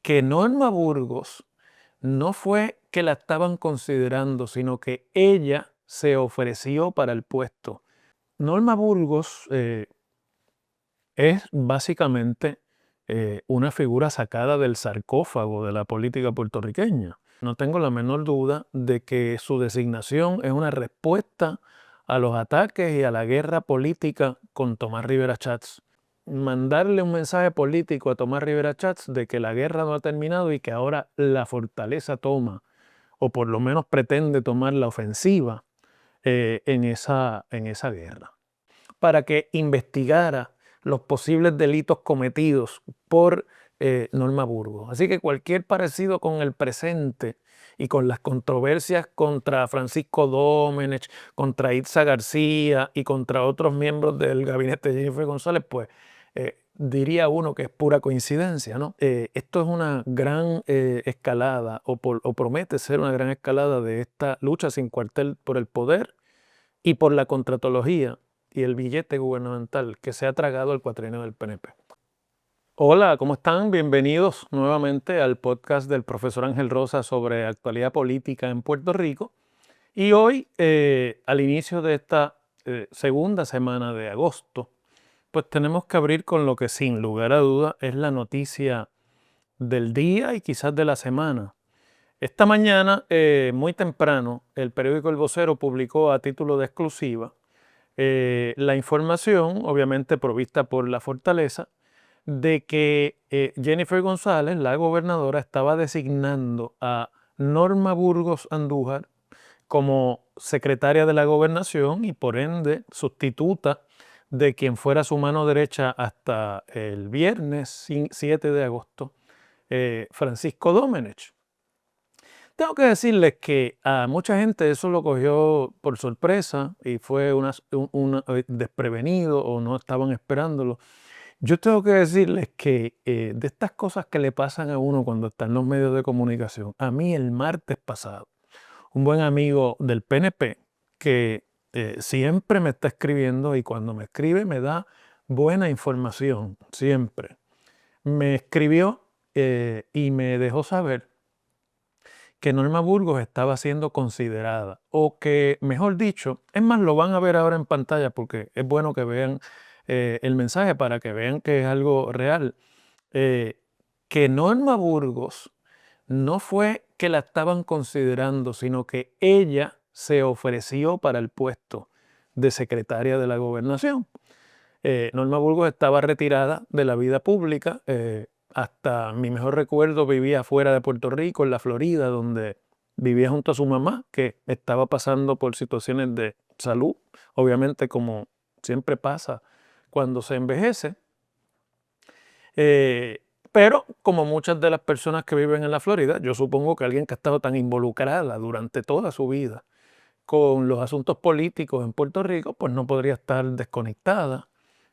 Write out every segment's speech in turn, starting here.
que Norma Burgos no fue que la estaban considerando, sino que ella se ofreció para el puesto. Norma Burgos es básicamente una figura sacada del sarcófago de la política puertorriqueña. No tengo la menor duda de que su designación es una respuesta a los ataques y a la guerra política con Tomás Rivera Chats. Mandarle un mensaje político a Tomás Rivera Chats de que la guerra no ha terminado y que ahora la fortaleza toma, o por lo menos pretende tomar la ofensiva en esa guerra, para que investigara los posibles delitos cometidos por Norma Burgos. Así que cualquier parecido con el presente y con las controversias contra Francisco Domenech, contra Itza García y contra otros miembros del gabinete de Jennifer González, pues diría uno que es pura coincidencia, ¿no? Esto es una gran escalada, o promete ser una gran escalada de esta lucha sin cuartel por el poder y por la contratología y el billete gubernamental que se ha tragado el cuatrienio del PNP. Hola, ¿cómo están? Bienvenidos nuevamente al podcast del profesor Ángel Rosa sobre actualidad política en Puerto Rico. Y hoy, al inicio de esta segunda semana de agosto, pues tenemos que abrir con lo que sin lugar a duda es la noticia del día y quizás de la semana. Esta mañana, muy temprano, el periódico El Vocero publicó a título de exclusiva la información, obviamente provista por la Fortaleza, de que Jennifer González, la gobernadora, estaba designando a Norma Burgos Andújar como secretaria de la gobernación y por ende sustituta de quien fuera su mano derecha hasta el viernes 7 de agosto, Francisco Domenech. Tengo que decirles que a mucha gente eso lo cogió por sorpresa y fue desprevenido o no estaban esperándolo. Yo tengo que decirles que de estas cosas que le pasan a uno cuando está en los medios de comunicación, a mí el martes pasado, un buen amigo del PNP que siempre me está escribiendo y cuando me escribe me buena información, siempre. Me escribió y me dejó saber que Norma Burgos estaba siendo considerada, o que, mejor dicho, es más, lo van a ver ahora en pantalla porque es bueno que vean el mensaje para que vean que es algo real, que Norma Burgos no fue que la estaban considerando, sino que ella se ofreció para el puesto de secretaria de la gobernación. Norma Burgos estaba retirada de la vida pública. Hasta mi mejor recuerdo vivía fuera de Puerto Rico, en la Florida, donde vivía junto a su mamá, que estaba pasando por situaciones de salud, obviamente como siempre pasa cuando se envejece. Pero como muchas de las personas que viven en la Florida, yo supongo que alguien que ha estado tan involucrada durante toda su vida con los asuntos políticos en Puerto Rico, pues no podría estar desconectada.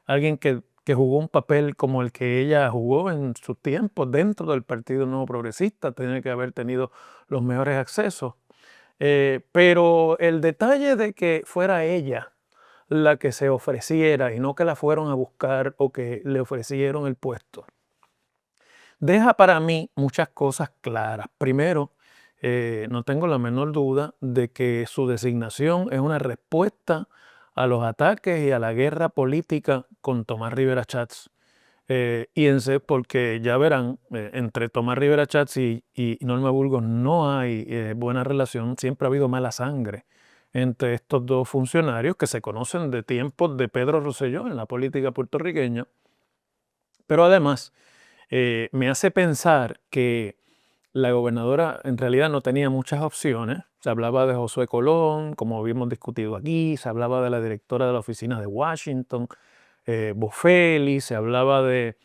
Alguien que jugó un papel como el que ella jugó en sus tiempos dentro del Partido Nuevo Progresista, tiene que haber tenido los mejores accesos. Pero el detalle de que fuera ella la que se ofreciera y no que la fueron a buscar o que le ofrecieron el puesto, deja para mí muchas cosas claras. Primero, no tengo la menor duda de que su designación es una respuesta a los ataques y a la guerra política con Tomás Rivera Chats. Porque ya verán, entre Tomás Rivera Chats y Norma Burgos no hay buena relación, siempre ha habido mala sangre entre estos dos funcionarios que se conocen de tiempos de Pedro Rosselló en la política puertorriqueña, pero además me hace pensar que la gobernadora en realidad no tenía muchas opciones. Se hablaba de Josué Colón, como habíamos discutido aquí, se hablaba de la directora de la oficina de Washington, Bofeli, se hablaba de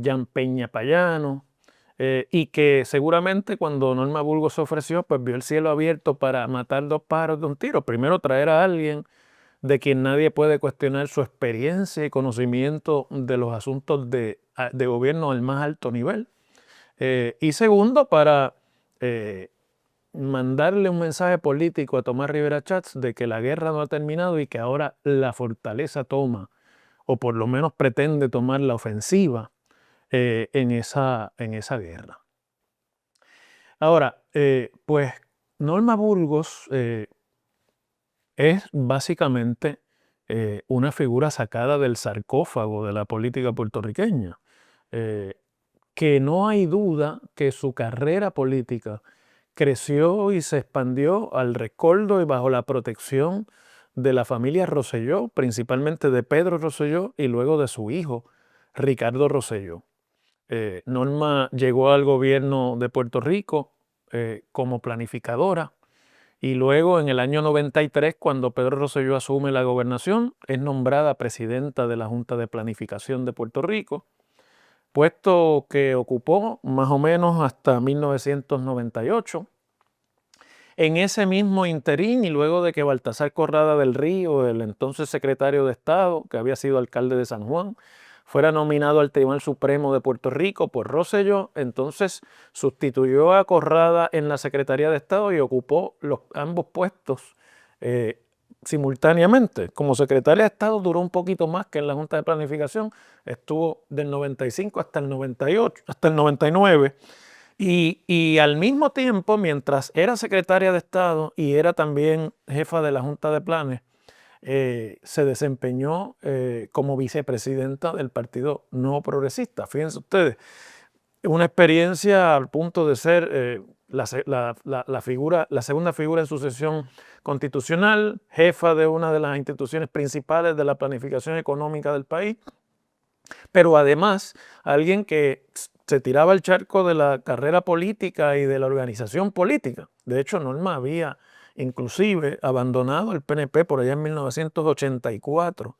Jan Peña Payano, y que seguramente cuando Norma Burgos se ofreció, pues vio el cielo abierto para matar dos pájaros de un tiro. Primero, traer a alguien de quien nadie puede cuestionar su experiencia y conocimiento de los asuntos de gobierno al más alto nivel. Y segundo, para mandarle un mensaje político a Tomás Rivera Chats de que la guerra no ha terminado y que ahora la fortaleza toma, o por lo menos pretende tomar la ofensiva en esa guerra. Ahora, pues Norma Burgos es básicamente una figura sacada del sarcófago de la política puertorriqueña, que no hay duda que su carrera política creció y se expandió al rescoldo y bajo la protección de la familia Rosselló, principalmente de Pedro Rosselló y luego de su hijo, Ricardo Rosselló. Norma llegó al gobierno de Puerto Rico como planificadora y luego en el año 93, cuando Pedro Rosselló asume la gobernación, es nombrada presidenta de la Junta de Planificación de Puerto Rico, puesto que ocupó más o menos hasta 1998. En ese mismo interín y luego de que Baltasar Corrada del Río, el entonces secretario de Estado, que había sido alcalde de San Juan, fuera nominado al Tribunal Supremo de Puerto Rico por Rosselló, entonces sustituyó a Corrada en la Secretaría de Estado y ocupó ambos puestos simultáneamente. Como secretaria de Estado duró un poquito más que en la Junta de Planificación, estuvo del 95 hasta el 98, hasta el 99. Y al mismo tiempo, mientras era secretaria de Estado y era también jefa de la Junta de Planes, se desempeñó como vicepresidenta del Partido Nuevo Progresista. Fíjense ustedes, una experiencia al punto de ser la segunda figura en sucesión constitucional, jefa de una de las instituciones principales de la planificación económica del país, pero además alguien que se tiraba el charco de la carrera política y de la organización política. De hecho, Norma había inclusive abandonado el PNP por allá en 1984,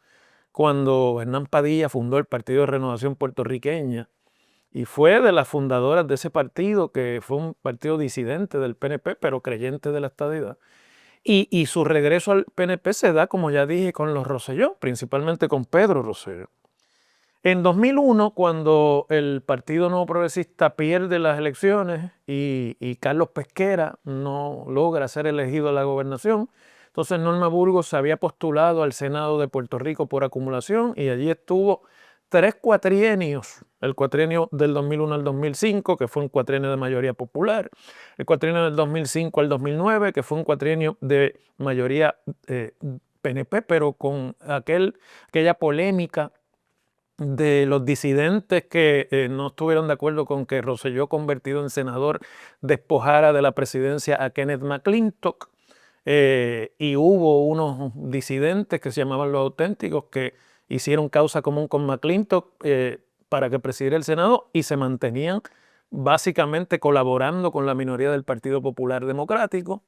cuando Hernán Padilla fundó el Partido de Renovación Puertorriqueña y fue de las fundadoras de ese partido, que fue un partido disidente del PNP, pero creyente de la estadidad. Y su regreso al PNP se da, como ya dije, con los Rosselló, principalmente con Pedro Rosselló. En 2001, cuando el Partido Nuevo Progresista pierde las elecciones y Carlos Pesquera no logra ser elegido a la gobernación, entonces Norma Burgos se había postulado al Senado de Puerto Rico por acumulación y allí estuvo 3 cuatrienios, el cuatrienio del 2001 al 2005, que fue un cuatrienio de mayoría popular, el cuatrienio del 2005 al 2009, que fue un cuatrienio de mayoría PNP, pero con aquella polémica de los disidentes que no estuvieron de acuerdo con que Rosselló, convertido en senador, despojara de la presidencia a Kenneth McClintock. Y hubo unos disidentes que se llamaban los auténticos que hicieron causa común con McClintock para que presidiera el Senado y se mantenían básicamente colaborando con la minoría del Partido Popular Democrático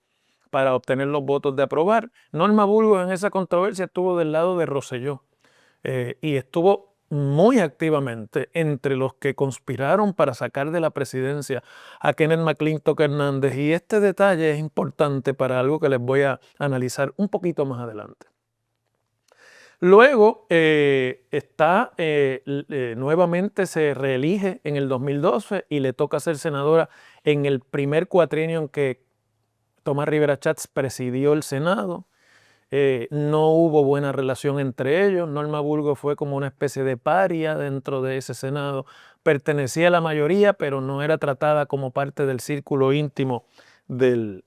para obtener los votos de aprobar. Norma Burgos en esa controversia estuvo del lado de Rosselló y estuvo muy activamente entre los que conspiraron para sacar de la presidencia a Kenneth McClintock Hernández. Y este detalle es importante para algo que les voy a analizar un poquito más adelante. Luego nuevamente se reelige en el 2012 y le toca ser senadora en el primer cuatrienio en que Tomás Rivera Chats presidió el Senado. No hubo buena relación entre ellos. Norma Burgos fue como una especie de paria dentro de ese Senado. Pertenecía a la mayoría, pero no era tratada como parte del círculo íntimo del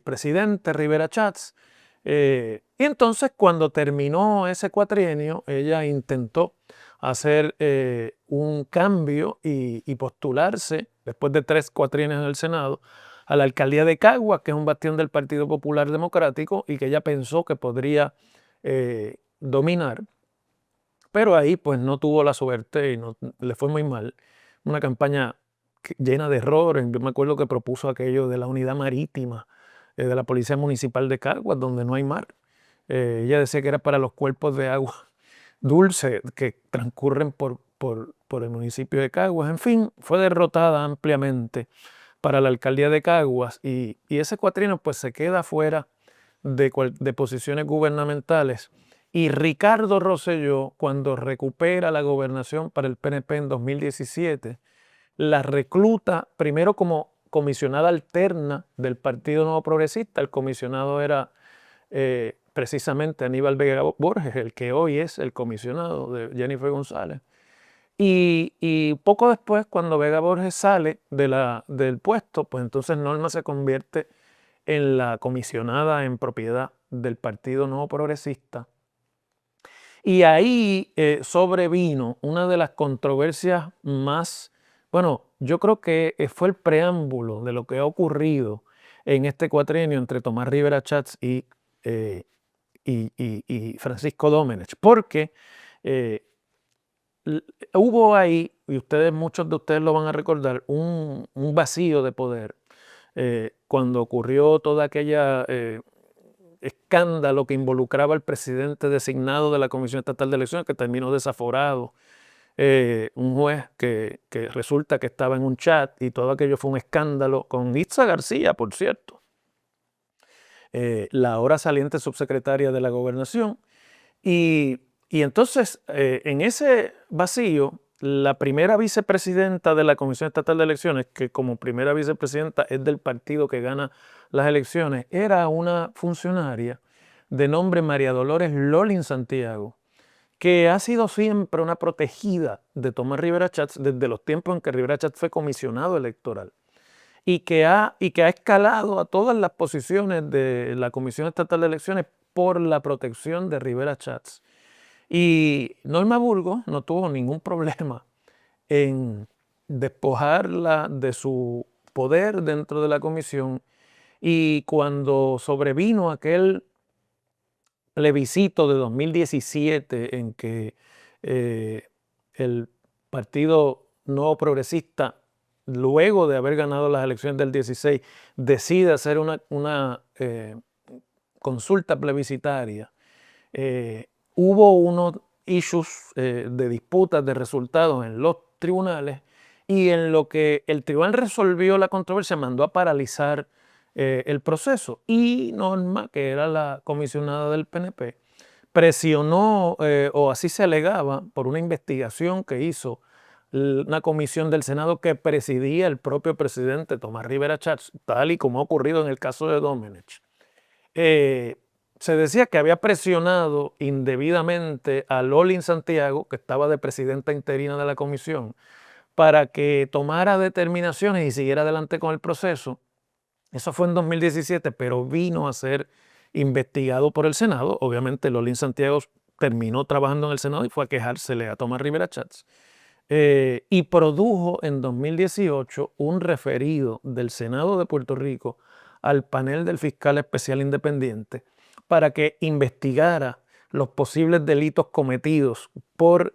presidente Rivera Chats. Y entonces, cuando terminó ese cuatrienio, ella intentó hacer un cambio y postularse, después de 3 cuatrienios en el Senado, a la alcaldía de Caguas, que es un bastión del Partido Popular Democrático y que ella pensó que podría dominar, pero ahí pues no tuvo la suerte y le fue muy mal. Una campaña llena de errores. Yo me acuerdo que propuso aquello de la unidad marítima de la Policía Municipal de Caguas, donde no hay mar. Ella decía que era para los cuerpos de agua dulce que transcurren por el municipio de Caguas. En fin, fue derrotada ampliamente para la alcaldía de Caguas y ese cuatrienio pues se queda fuera de posiciones gubernamentales. Y Ricardo Rosselló, cuando recupera la gobernación para el PNP en 2017, la recluta primero como comisionada alterna del Partido Nuevo Progresista. El comisionado era precisamente Aníbal Vega Borges, el que hoy es el comisionado de Jennifer González. Y poco después, cuando Vega Borges sale del puesto, pues entonces Norma se convierte en la comisionada en propiedad del Partido Nuevo Progresista. Y ahí sobrevino una de las controversias más, bueno, yo creo que fue el preámbulo de lo que ha ocurrido en este cuatrienio entre Tomás Rivera Chats y Francisco Domenech, porque hubo ahí, y muchos de ustedes lo van a recordar, un vacío de poder cuando ocurrió toda aquella escándalo que involucraba al presidente designado de la Comisión Estatal de Elecciones, que terminó desaforado, un juez que resulta que estaba en un chat, y todo aquello fue un escándalo, con Itza García, por cierto, la ahora saliente subsecretaria de la Gobernación. Y entonces, en ese vacío, la primera vicepresidenta de la Comisión Estatal de Elecciones, que como primera vicepresidenta es del partido que gana las elecciones, era una funcionaria de nombre María Dolores Lolin Santiago, que ha sido siempre una protegida de Tomás Rivera Chats desde los tiempos en que Rivera Chats fue comisionado electoral, y que ha escalado a todas las posiciones de la Comisión Estatal de Elecciones por la protección de Rivera Chats. Y Norma Burgos no tuvo ningún problema en despojarla de su poder dentro de la comisión, y cuando sobrevino aquel plebiscito de 2017 en que el Partido Nuevo Progresista, luego de haber ganado las elecciones del 16, decide hacer una consulta plebiscitaria, hubo unos issues de disputas de resultados en los tribunales, y en lo que el tribunal resolvió la controversia mandó a paralizar el proceso, y Norma, que era la comisionada del PNP, presionó, o así se alegaba, por una investigación que hizo una comisión del Senado que presidía el propio presidente Tomás Rivera Chats, tal y como ha ocurrido en el caso de Domenech. Se decía que había presionado indebidamente a Lolin Santiago, que estaba de presidenta interina de la comisión, para que tomara determinaciones y siguiera adelante con el proceso. Eso fue en 2017, pero vino a ser investigado por el Senado. Obviamente Lolin Santiago terminó trabajando en el Senado y fue a quejársele a Tomás Rivera Chats. Y produjo en 2018 un referido del Senado de Puerto Rico al panel del fiscal especial independiente para que investigara los posibles delitos cometidos por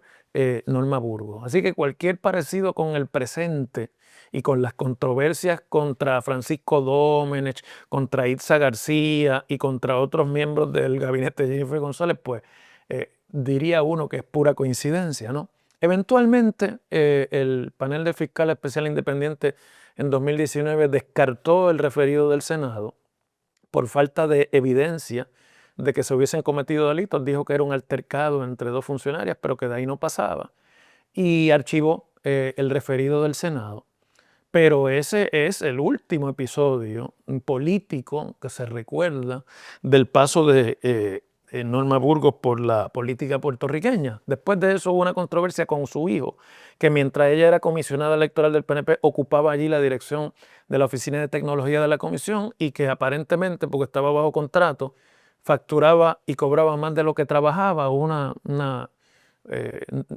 Norma Burgos. Así que cualquier parecido con el presente y con las controversias contra Francisco Domenech, contra Itza García y contra otros miembros del gabinete de Jennifer González, pues diría uno que es pura coincidencia, ¿no? Eventualmente, el panel de fiscal especial independiente en 2019 descartó el referido del Senado por falta de evidencia de que se hubiesen cometido delitos. Dijo que era un altercado entre dos funcionarias, pero que de ahí no pasaba, y archivó el referido del Senado. Pero ese es el último episodio político que se recuerda del paso de Norma Burgos por la política puertorriqueña. Después de eso hubo una controversia con su hijo, que mientras ella era comisionada electoral del PNP, ocupaba allí la dirección de la Oficina de Tecnología de la Comisión, y que aparentemente, porque estaba bajo contrato, facturaba y cobraba más de lo que trabajaba. Hubo una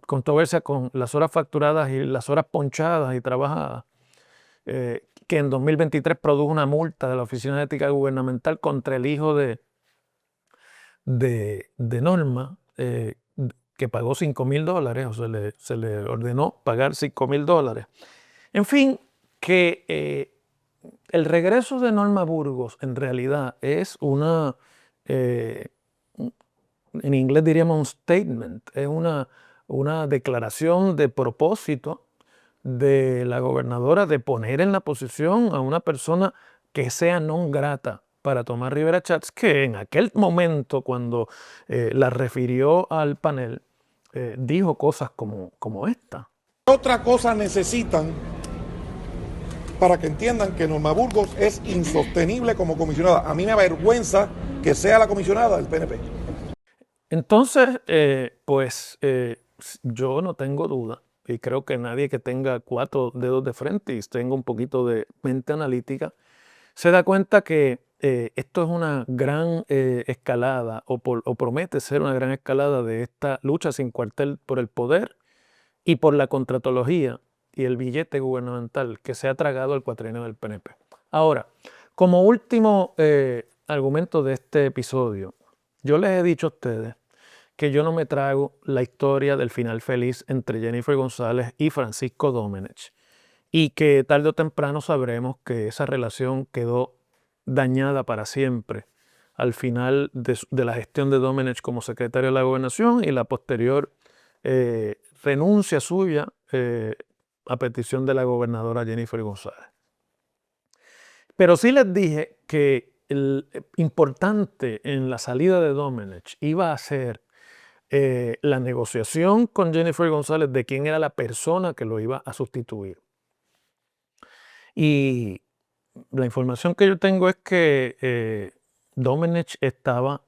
controversia con las horas facturadas y las horas ponchadas y trabajadas, que en 2023 produjo una multa de la Oficina de Ética Gubernamental contra el hijo de Norma, que pagó $5,000, o se le ordenó pagar $5,000. En fin, que el regreso de Norma Burgos en realidad es en inglés diríamos un statement, es una declaración de propósito de la gobernadora de poner en la posición a una persona que sea non grata para Tomás Rivera Chats, que en aquel momento, cuando la refirió al panel, dijo cosas como esta. ¿Qué otra cosa necesitan para que entiendan que Norma Burgos es insostenible como comisionada? A mí me avergüenza que sea la comisionada del PNP. Entonces, yo no tengo duda, y creo que nadie que tenga 4 dedos de frente y tenga un poquito de mente analítica, se da cuenta que esto es una gran escalada o promete ser una gran escalada de esta lucha sin cuartel por el poder y por la contratología y el billete gubernamental que se ha tragado el cuatrienio del PNP. Ahora, como último argumento de este episodio, yo les he dicho a ustedes que yo no me trago la historia del final feliz entre Jennifer González y Francisco Domenech y que tarde o temprano sabremos que esa relación quedó dañada para siempre al final de la gestión de Domenech como secretario de la Gobernación y la posterior renuncia suya a petición de la gobernadora Jennifer González. Pero sí les dije que el importante en la salida de Domenech iba a ser la negociación con Jennifer González de quién era la persona que lo iba a sustituir. Y la información que yo tengo es que Domenech estaba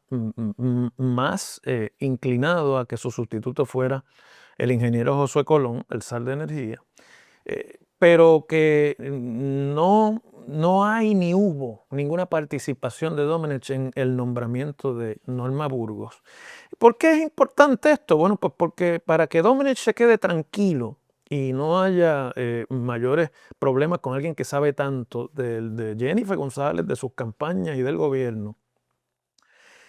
más inclinado a que su sustituto fuera el ingeniero Josué Colón, el zar de energía, pero que no hay ni hubo ninguna participación de Domenech en el nombramiento de Norma Burgos. ¿Por qué es importante esto? Bueno, pues porque para que Domenech se quede tranquilo y no haya mayores problemas con alguien que sabe tanto de Jennifer González, de sus campañas y del gobierno,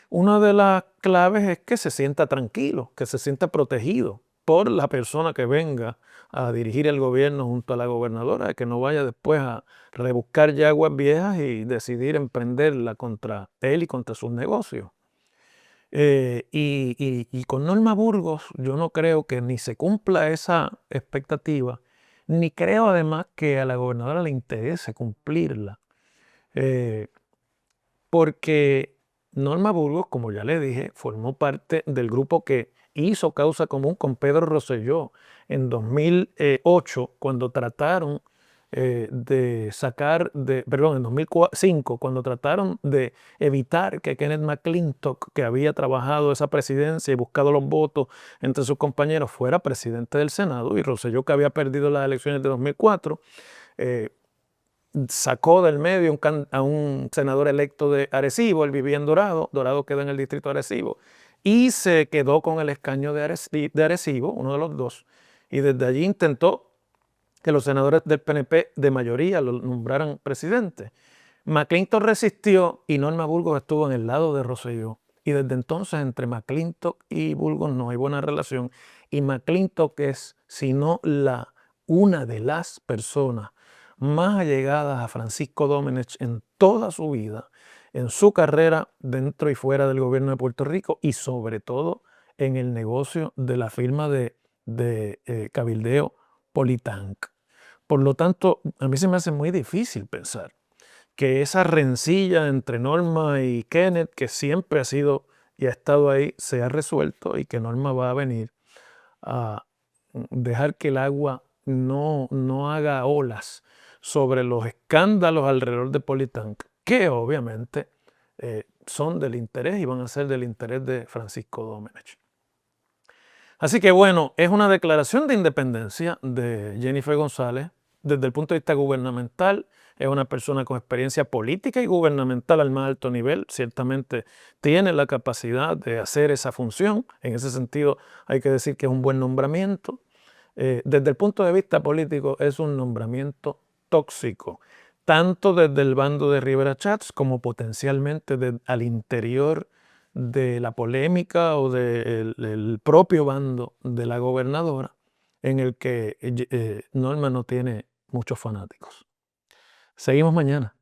una de las claves es que se sienta tranquilo, que se sienta protegido por la persona que venga a dirigir el gobierno junto a la gobernadora, que no vaya después a rebuscar yaguas viejas y decidir emprenderla contra él y contra sus negocios. Y con Norma Burgos yo no creo que ni se cumpla esa expectativa, ni creo además que a la gobernadora le interese cumplirla. Porque Norma Burgos, como ya le dije, formó parte del grupo que hizo causa común con Pedro Rosselló en 2008, cuando trataron en 2005, cuando trataron de evitar que Kenneth McClintock, que había trabajado esa presidencia y buscado los votos entre sus compañeros, fuera presidente del Senado, y Rosselló, que había perdido las elecciones de 2004, sacó del medio a un senador electo de Arecibo. Él vivía en Dorado, Dorado queda en el distrito de Arecibo, y se quedó con el escaño de Arecibo, uno de los dos, y desde allí intentó que los senadores del PNP de mayoría lo nombraran presidente. McClintock resistió y Norma Burgos estuvo en el lado de Rosselló. Y desde entonces entre McClintock y Burgos no hay buena relación. Y McClintock es, si no una de las personas más allegadas a Francisco Domenech en toda su vida, en su carrera dentro y fuera del gobierno de Puerto Rico y sobre todo en el negocio de la firma de cabildeo Politank. Por lo tanto, a mí se me hace muy difícil pensar que esa rencilla entre Norma y Kenneth, que siempre ha sido y ha estado ahí, se ha resuelto y que Norma va a venir a dejar que el agua no haga olas sobre los escándalos alrededor de Politank, que obviamente son del interés y van a ser del interés de Francisco Domenech. Así que bueno, es una declaración de independencia de Jennifer González. Desde el punto de vista gubernamental, es una persona con experiencia política y gubernamental al más alto nivel. Ciertamente tiene la capacidad de hacer esa función. En ese sentido, hay que decir que es un buen nombramiento. Desde el punto de vista político, es un nombramiento tóxico, tanto desde el bando de Rivera Schatz como potencialmente al interior de la polémica o del propio bando de la gobernadora, en el que Norma no tiene muchos fanáticos. Seguimos mañana.